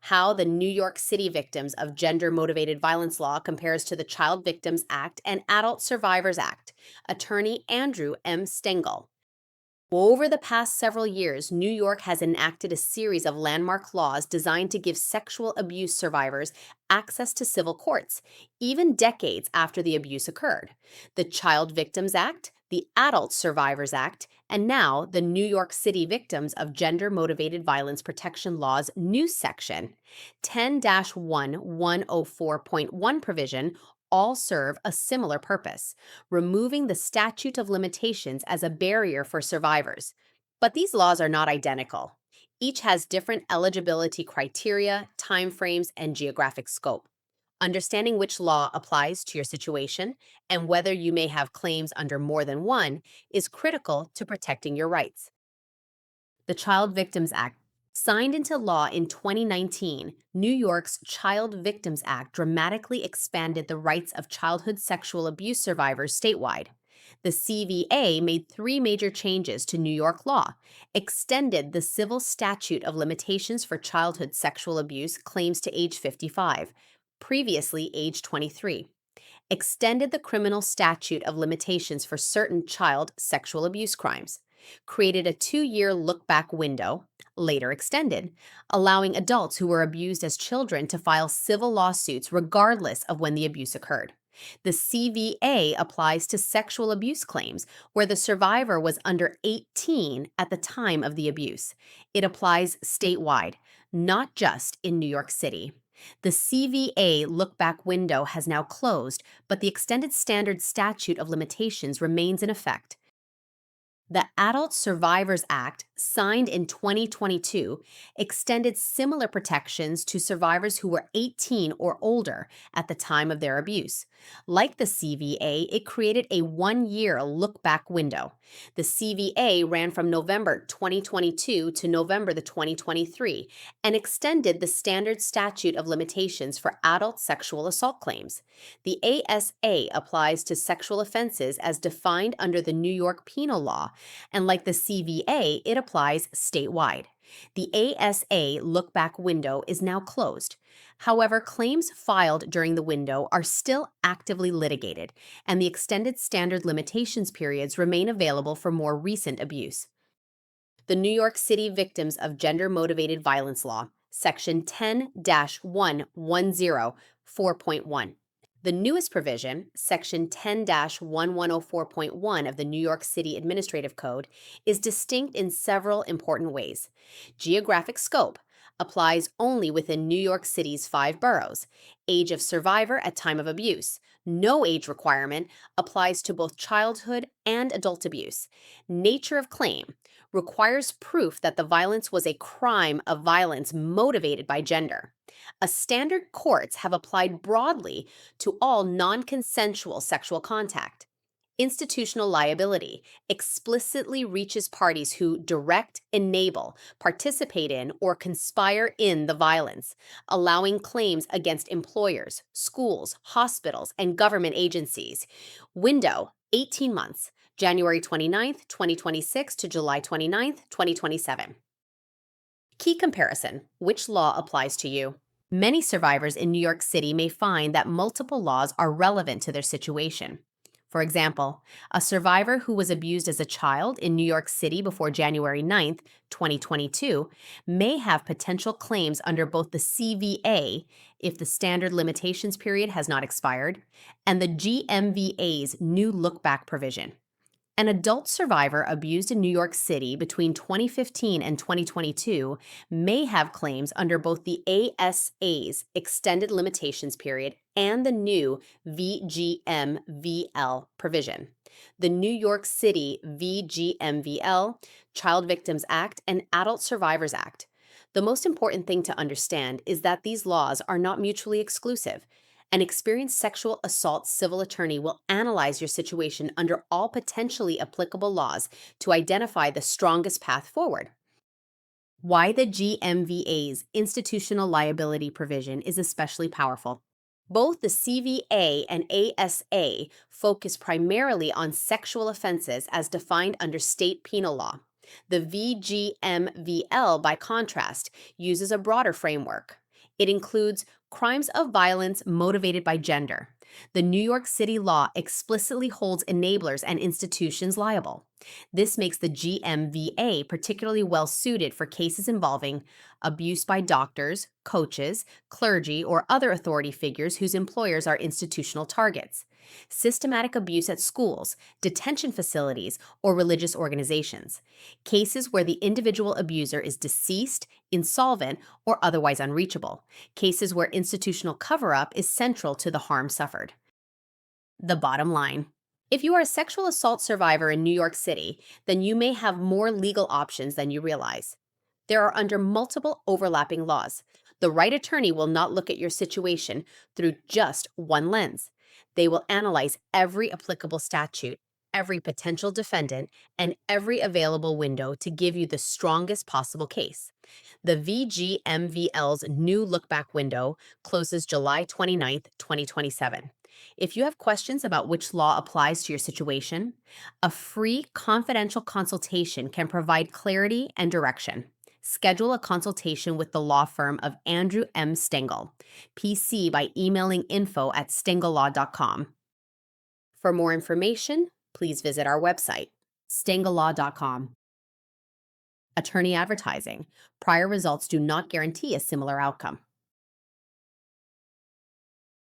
how the New York City Victims of Gender Motivated Violence Law compares to the Child Victims Act and Adult Survivors Act. Attorney Andrew Stengel. Over the past several years, New York has enacted a series of landmark laws designed to give sexual abuse survivors access to civil courts, even decades after the abuse occurred. The Child Victims Act, the Adult Survivors Act, and now the New York City Victims of Gender Motivated Violence Protection Law's new section, 10-1104.1 provision, all serve a similar purpose, removing the statute of limitations as a barrier for survivors. But these laws are not identical. Each has different eligibility criteria, timeframes, and geographic scope. Understanding which law applies to your situation and whether you may have claims under more than one is critical to protecting your rights. The Child Victims Act. Signed into law in 2019, New York's Child Victims Act dramatically expanded the rights of childhood sexual abuse survivors statewide. The CVA made three major changes to New York law, extended the civil statute of limitations for childhood sexual abuse claims to age 55, previously age 23, extended the criminal statute of limitations for certain child sexual abuse crimes, created a 2-year look-back window, later extended, allowing adults who were abused as children to file civil lawsuits regardless of when the abuse occurred. The CVA applies to sexual abuse claims where the survivor was under 18 at the time of the abuse. It applies statewide, not just in New York City. The CVA look-back window has now closed, but the extended standard statute of limitations remains in effect. The Adult Survivors Act, signed in 2022, extended similar protections to survivors who were 18 or older at the time of their abuse. Like the CVA, it created a 1-year look-back window. The CVA ran from November 2022 to November 2023 and extended the standard statute of limitations for adult sexual assault claims. The ASA applies to sexual offenses as defined under the New York Penal Law, and like the CVA, it applies statewide. The ASA look-back window is now closed. However, claims filed during the window are still actively litigated, and the extended standard limitations periods remain available for more recent abuse. The New York City Victims of Gender Motivated Violence Law, Section 10-1104.1. The newest provision, Section 10-1104.1 of the New York City Administrative Code, is distinct in several important ways. Geographic scope applies only within New York City's 5 boroughs. Age of survivor at time of abuse. No age requirement applies to both childhood and adult abuse. Nature of claim requires proof that the violence was a crime of violence motivated by gender. Standard courts have applied broadly to all non-consensual sexual contact. Institutional liability explicitly reaches parties who direct, enable, participate in, or conspire in the violence, allowing claims against employers, schools, hospitals, and government agencies. Window, 18 months, January 29th, 2026 to July 29th, 2027. Key comparison: which law applies to you? Many survivors in New York City may find that multiple laws are relevant to their situation. For example, a survivor who was abused as a child in New York City before January 9th, 2022, may have potential claims under both the CVA, if the standard limitations period has not expired, and the GMVA's new look-back provision. An adult survivor abused in New York City between 2015 and 2022 may have claims under both the ASA's extended limitations period and the new VGMVL provision. The New York City VGMVL, Child Victims Act, and Adult Survivors Act. The most important thing to understand is that these laws are not mutually exclusive. An experienced sexual assault civil attorney will analyze your situation under all potentially applicable laws to identify the strongest path forward. Why the GMVA's institutional liability provision is especially powerful. Both the CVA and ASA focus primarily on sexual offenses as defined under state penal law. The VGMVL, by contrast, uses a broader framework. It includes crimes of violence motivated by gender. The New York City law explicitly holds enablers and institutions liable. This makes the GMVA particularly well suited for cases involving abuse by doctors, coaches, clergy, or other authority figures whose employers are institutional targets, systematic abuse at schools, detention facilities, or religious organizations, cases where the individual abuser is deceased, insolvent, or otherwise unreachable, cases where institutional cover up is central to the harm suffered. The bottom line: if you are a sexual assault survivor in New York City, then you may have more legal options than you realize. There are under multiple overlapping laws. The right attorney will not look at your situation through just one lens. They will analyze every applicable statute, every potential defendant, and every available window to give you the strongest possible case. The VGMVL's new lookback window closes July 29th, 2027. If you have questions about which law applies to your situation, a free confidential consultation can provide clarity and direction. Schedule a consultation with the law firm of Andrew M. Stengel, PC, by emailing info@stengellaw.com. For more information, please visit our website, stengellaw.com. Attorney advertising. Prior results do not guarantee a similar outcome.